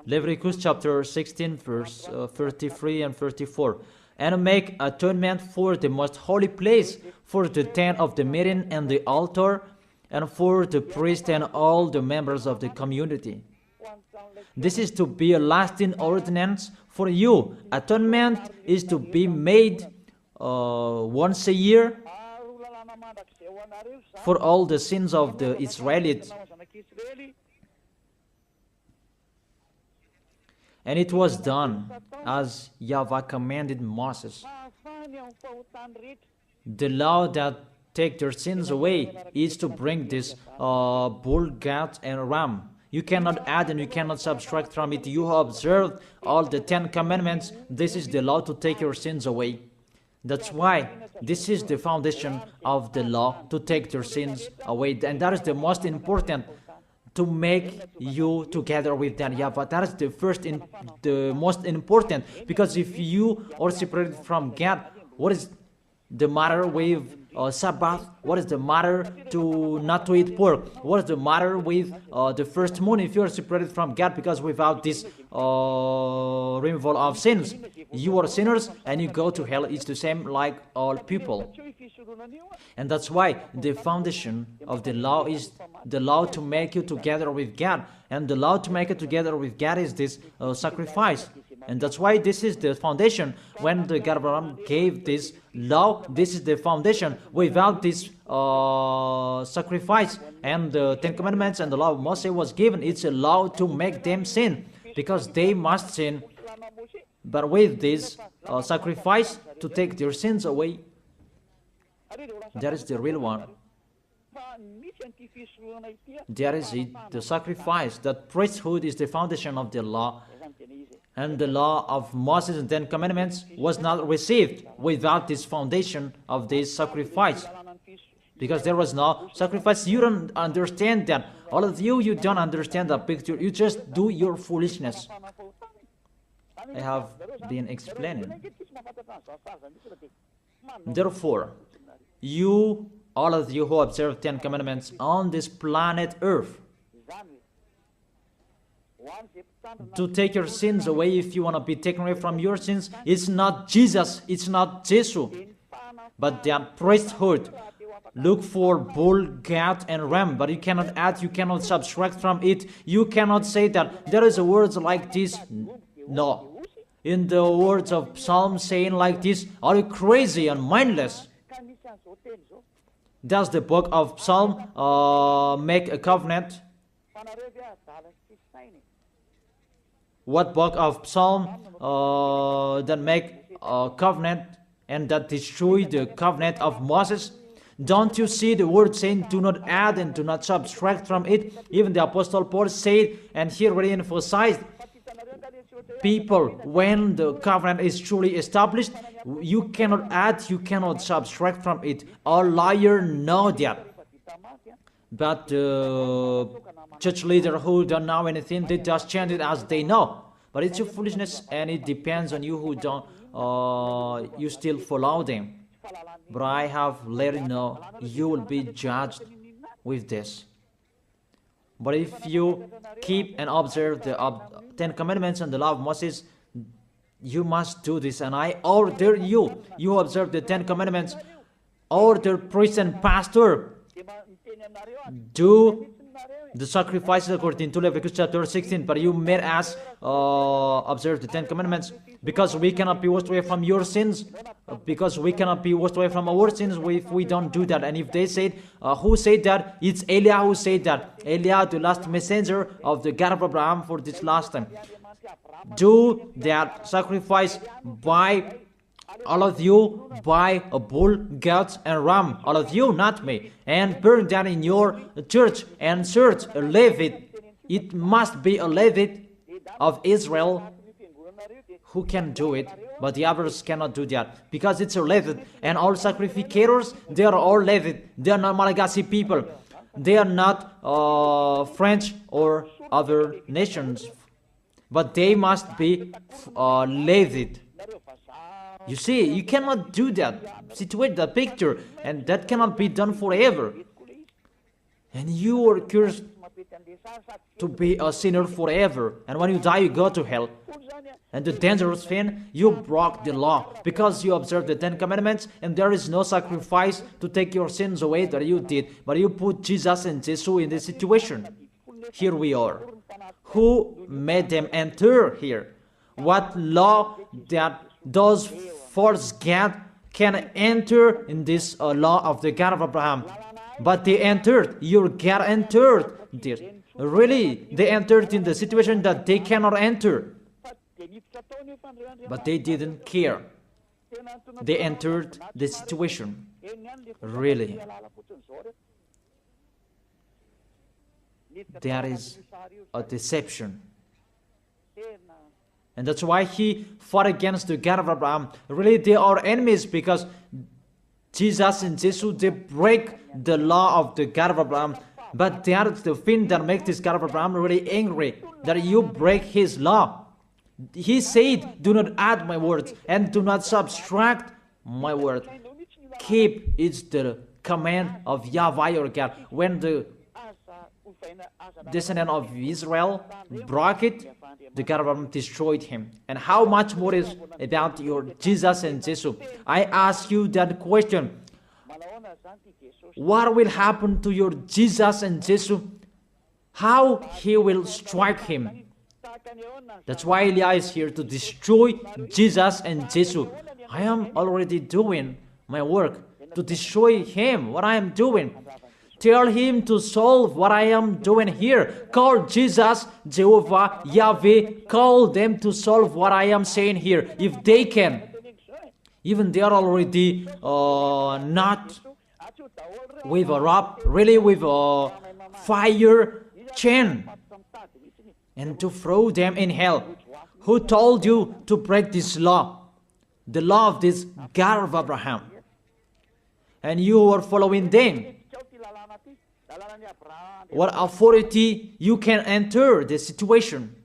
Leviticus chapter 16, verse 33 and 34. And make atonement for the most holy place, for the tent of the meeting and the altar, and for the priest and all the members of the community. This is to be a lasting ordinance for you. Atonement is to be made once a year for all the sins of the Israelites. And it was done as YAHVAH commanded Moses. The law that take their sins away is to bring this bull, goat, and ram. You cannot add and you cannot subtract from it. You have observed all the 10 commandments. This is the law to take your sins away. That's why this is the foundation of the law, to take your sins away. And that is the most important, to make you together with that YAHVAH. That is the most important, because if you are separated from God, what is the matter with Sabbath? What is the matter to not to eat pork? What is the matter with the first moon if you are separated from God? Because without this removal of sins, you are sinners and you go to hell. It's the same like all people. And that's why the foundation of the law is the law to make you together with God. And the law to make it together with God is this sacrifice. And that's why this is the foundation. When the God of Abraham gave this law, this is the foundation. Without this sacrifice and the 10 commandments and the law of Moses was given, it's a law to make them sin, because they must sin. But with this sacrifice to take their sins away, that is the real one. That is it, the sacrifice. That priesthood is the foundation of the law. And the law of Moses and 10 commandments was not received without this foundation of this sacrifice. Because there was no sacrifice. You don't understand that. All of you, you don't understand the picture. You just do your foolishness. I have been explaining. Therefore, you, all of you who observe 10 commandments on this planet Earth, to take your sins away, if you want to be taken away from your sins, it's not Jesus, it's not Jesus, but the priesthood. Look for bull, goat, and ram, but you cannot add, you cannot subtract from it. You cannot say that there is a words like this. No. In the words of Psalm saying like this, are you crazy and mindless? Does the book of Psalm make a covenant? What book of Psalm that make a covenant and that destroy the covenant of Moses? Don't you see the word saying, do not add and do not subtract from it? Even the Apostle Paul said, and here really emphasized, people, when the covenant is truly established, you cannot add, you cannot subtract from it. All liars know that. But church leaders who don't know anything, they just chant it as they know. But But it's your foolishness, and it depends on you who don't, you still follow them. But I have let you know, you will be judged with this. But if you keep and observe the 10 commandments and the law of Moses, you must do this. And I order you, you observe the 10 commandments, order priest and pastor, do the sacrifices according to Leviticus chapter 16. But you made us observe the 10 commandments, because we cannot be washed away from your sins, because we cannot be washed away from our sins if we don't do that. And if they said, who said that? It's Eliah who said that. Eliah, the last messenger of the God of Abraham for this last time. Do that sacrifice by all of you, by a bull, goats, and ram, all of you, not me, and burn that in your church and search a Levite. It must be a Levite of Israel who can do it, but the others cannot do that, because it's a Levite. And all sacrificators, they are all Levite. They are not Malagasy people. They are not French or other nations, but they must be Levite. You see, you cannot do that, situate the picture, and that cannot be done forever. And you are cursed to be a sinner forever, and when you die, you go to hell. And the dangerous thing, you broke the law, because you observed the 10 commandments, and there is no sacrifice to take your sins away that you did, but you put Jesus and Jesus in this situation. Here we are. Who made them enter here? What law that those false God can enter in this law of the God of Abraham? But they entered. Your God entered there. Really, they entered in the situation that they cannot enter. But they didn't care. They entered the situation. Really. That is a deception. And that's why he fought against the God of Abraham. Really, they are enemies, because Jesus and Jesus, they break the law of the God of Abraham. But that's the thing that makes this God of Abraham really angry, that you break his law. He said, do not add my words and do not subtract my word. Keep, it's the command of YAHVAH your God. When the descendant of Israel broke it, the God of Abraham destroyed him. And how much more is about your Jesus and Jesus? I ask you that question. What will happen to your Jesus and Jesus? How he will strike him? That's why Eliah is here, to destroy Jesus and Jesus. I am already doing my work to destroy him, what I am doing. Tell him to solve what I am doing here. Call Jesus, Jehovah, Yahweh. Call them to solve what I am saying here, if they can. Even they are already not with a rope, really with a fire chain, and to throw them in hell. Who told you to break this law? The law of this God of Abraham. And you are following them. What authority you can enter the situation?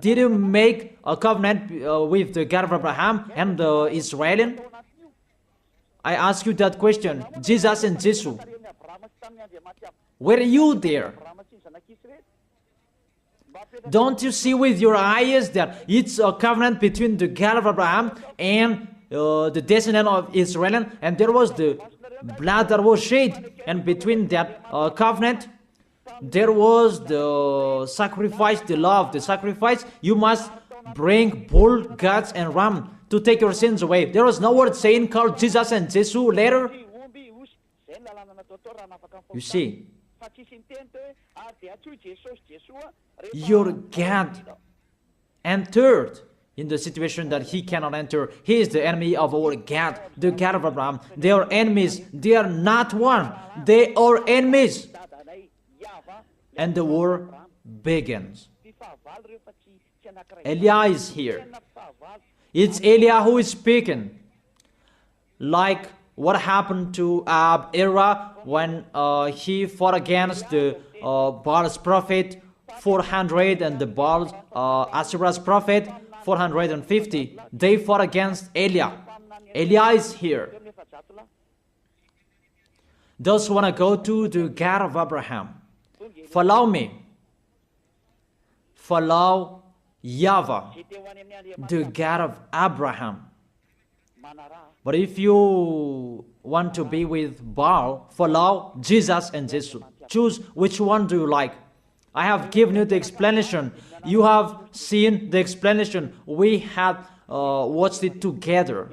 Did you make a covenant with the God of Abraham and the Israelian? I ask you that question. Jesus and Jesus, were you there? Don't you see with your eyes that it's a covenant between the God of Abraham and the descendant of Israel, and there was the blood that was shed, and between that covenant there was the sacrifice, the law of the sacrifice. You must bring bull, goats, and ram to take your sins away. There was no word saying call Jesus and Jesus later. You see, your God entered in the situation that he cannot enter. He is the enemy of our God, the God of Abraham. They are enemies. They are not one. They are enemies. And the war begins. Eliah is here. It's Eliah who is speaking. Like what happened to Era when he fought against the Baal's prophet 400, and the Baal, Asherah's prophet, 450. They fought against Eliah. Eliah is here. Those who want to go to the God of Abraham, follow me. Follow YAHVAH, the God of Abraham. But if you want to be with Baal, follow Jesus and Jesus. Choose which one do you like. I have given you the explanation. You have seen the explanation. We have watched it together.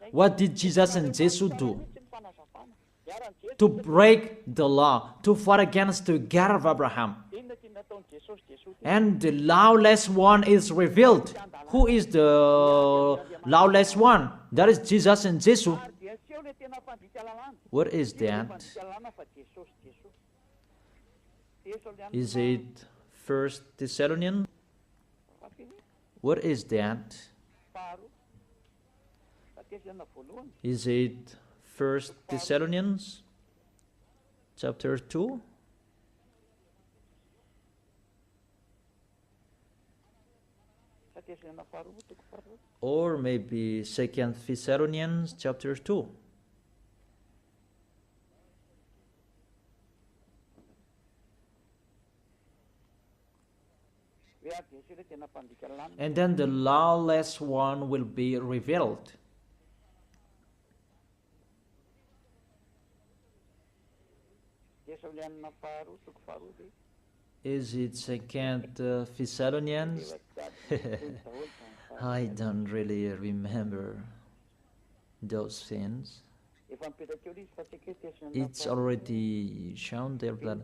What did Jesus and Jesus do? To break the law, to fight against the God of Abraham. And the lawless one is revealed. Who is the lawless one? That is Jesus and Jesus. What is that? Is it 1 Thessalonians? What is that? Is it 1 Thessalonians chapter 2? Or maybe 2 Thessalonians chapter 2. And then the lawless one will be revealed. Is it 2 Thessalonians? I don't really remember those things. It's already shown there, but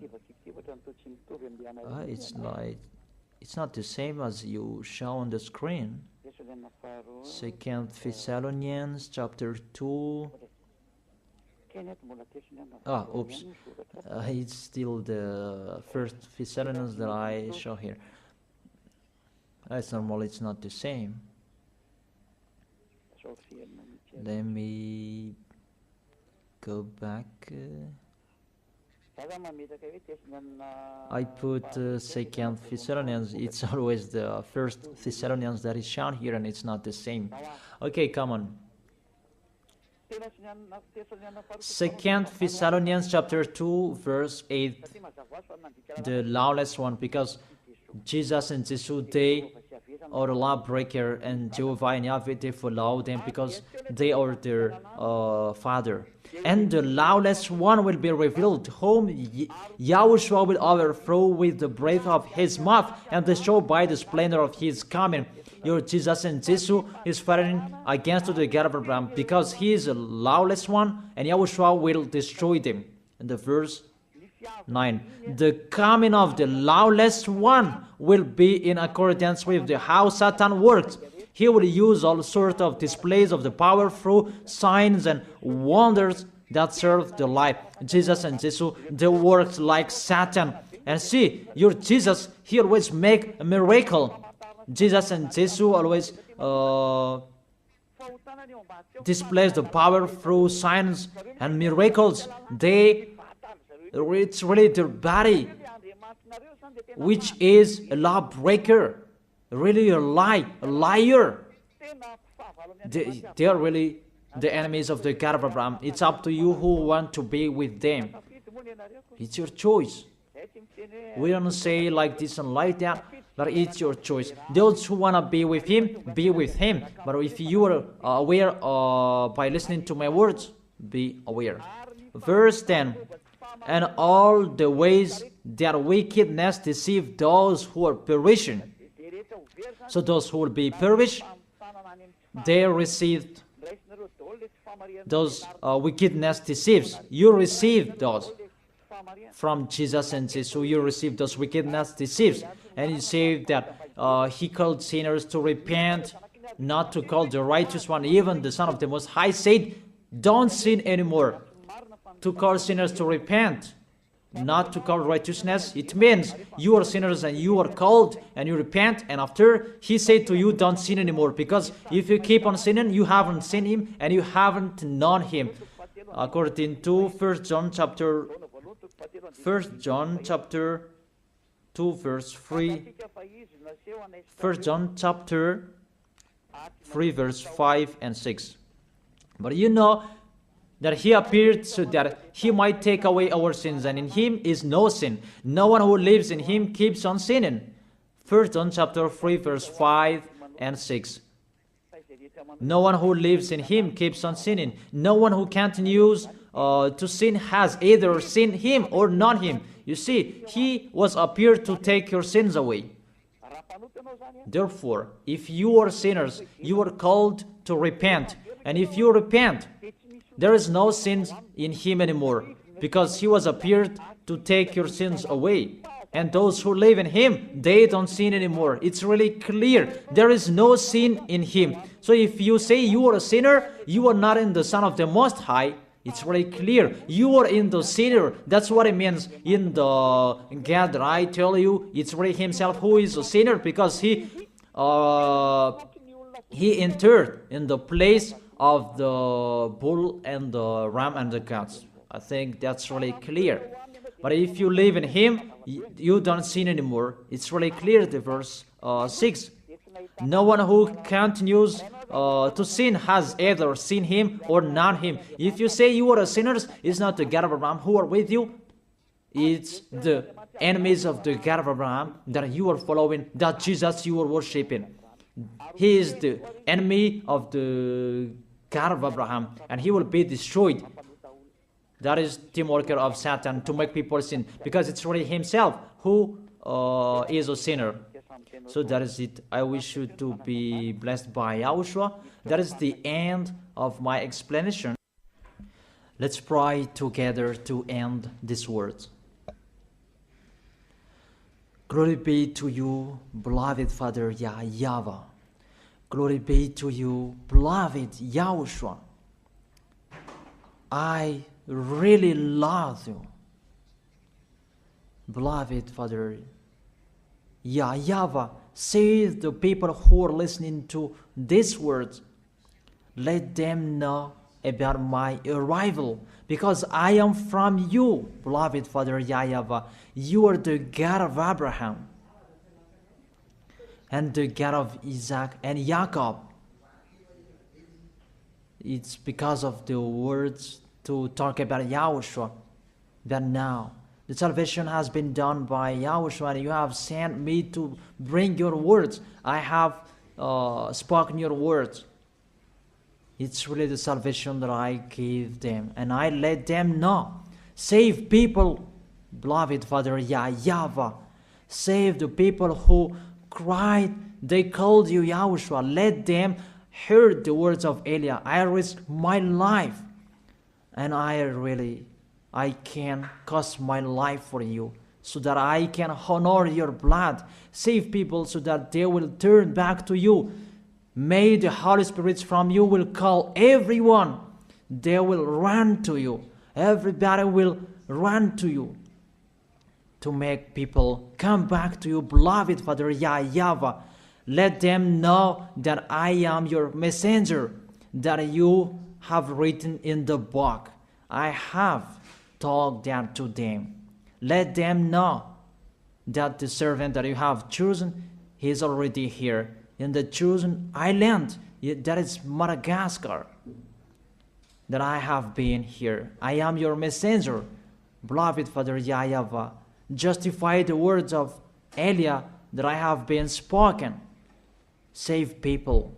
it's not the same as you show on the screen. 2 Thessalonians chapter 2. Oops. It's still the 1 Thessalonians that I show here. It's normal, it's not the same. Let me go back. I put 2 Thessalonians. It's always the 1 Thessalonians that is shown here, and it's not the same. Okay, come on. 2 Thessalonians chapter 2 verse 8, the lawless one, because Jesus and Jesus, they are the lawbreaker, and Jehovah and Yahweh, they follow them because they are their father. And the lawless one will be revealed, whom YAHOSHUA will overthrow with the breath of his mouth and destroy by the splendor of his coming. Your Jesus and Jesus is fighting against the God of Abraham because he is a lawless one, and YAHOSHUA will destroy them. And the verse 9, the coming of the lawless one will be in accordance with how Satan works. He will use all sorts of displays of the power through signs and wonders that serve the life. Jesus and Jesus, they work like Satan. And see, your Jesus, he always make a miracle. Jesus and Jesus always displays the power through signs and miracles. It's really their body, which is a lawbreaker, really a liar. They are really the enemies of the God of Abraham. It's up to you who want to be with them. It's your choice. We don't say like this and like that, but it's your choice. Those who want to be with him, be with him. But if you are aware by listening to my words, be aware. Verse 10, and all the ways that wickedness deceive those who are perishing. So those who will be perished, they received those wickedness deceives. You receive those from Jesus and Jesus. So you receive those wickedness deceives. And he said that he called sinners to repent, not to call the righteous one. Even the Son of the Most High said, don't sin anymore. To call sinners to repent, not to call righteousness. It means you are sinners and you are called and you repent, and after he said to you, don't sin anymore, because if you keep on sinning, you haven't seen him and you haven't known him. According to 1 John chapter 2 verse 3. Fica país nasceu na 1 John chapter 3 verse 5 and 6. But you know that he appeared so that he might take away our sins, and in him is no sin. No one who lives in him keeps on sinning. 1 John chapter 3 verse 5 and 6. No one who lives in him keeps on sinning. No one who continues to sin has either seen him or not him. You see, he was appeared to take your sins away. Therefore, if you are sinners, you are called to repent. And if you repent, there is no sin in him anymore, because he was appeared to take your sins away. And those who live in him, they don't sin anymore. It's really clear. There is no sin in him. So if you say you are a sinner, you are not in the Son of the Most High. It's very clear. You are in the sinner. That's what it means in the God that I tell you. It's really himself who is a sinner, because he entered in the place of the bull and the ram and the goats. I think that's really clear. But if you live in him, you don't sin anymore. It's really clear, the verse 6. No one who continues to sin has either seen him or not him. If you say you are a sinner, it's not the God of Abraham who are with you. It's the enemies of the God of Abraham that you are following, that Jesus you are worshiping. He is the enemy of the God of Abraham, and he will be destroyed. That is the worker of Satan, to make people sin, because it's really himself who is a sinner. So that is it. I wish you to be blessed by Yahushua. That is the end of my explanation. Let's pray together to end this word. Glory be to you, beloved Father YAHVAH. Glory be to you, beloved Yahushua. I really love you, beloved Father YAHVAH. Save the people who are listening to these words. Let them know about my arrival, because I am from you, beloved Father YAHVAH. You are the God of Abraham and the God of Isaac and Jacob. It's because of the words to talk about Yahushua that now the salvation has been done by Yahushua, and you have sent me to bring your words. I have spoken your words. It's really the salvation that I gave them, and I let them know. Save people, beloved Father YAHVAH. Save the people who cried, they called you Yahushua. Let them hear the words of Eliah. I risk my life, and I can cost my life for you, so that I can honor your blood. Save people so that they will turn back to you. May the Holy Spirit from you will call everyone. They will run to you. Everybody will run to you to make people come back to you, beloved Father YAHVAH. Let them know that I am your messenger, that you have written in the book. I have told that to them. Let them know that the servant that you have chosen, he is already here in the chosen island, that is Madagascar, that I have been here. I am your messenger, beloved Father YAHVAH. Justify the words of Eliah that I have been spoken. Save people.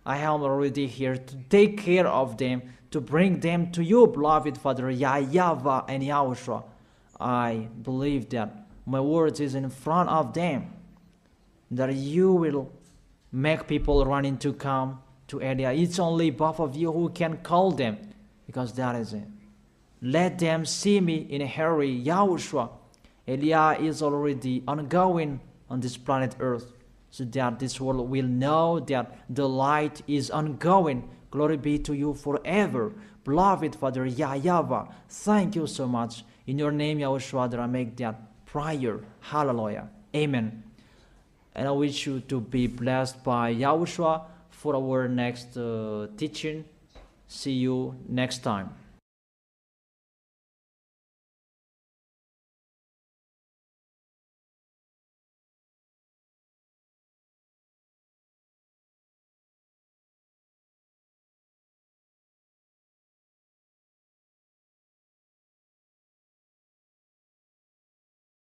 I am already here to take care of them, to bring them to you, beloved Father YAHVAH and Yahushua. I believe that my words is in front of them, that you will make people running to come to Eliah. It's only both of you who can call them, because that is it. Let them see me in a hurry, Yahushua. Eliah is already ongoing on this planet Earth, so that this world will know that the light is ongoing. Glory be to you forever, beloved Father YAHVAH. Thank you so much. In your name, Yahushua, that I make that prayer. Hallelujah. Amen. And I wish you to be blessed by Yahushua for our next teaching. See you next time.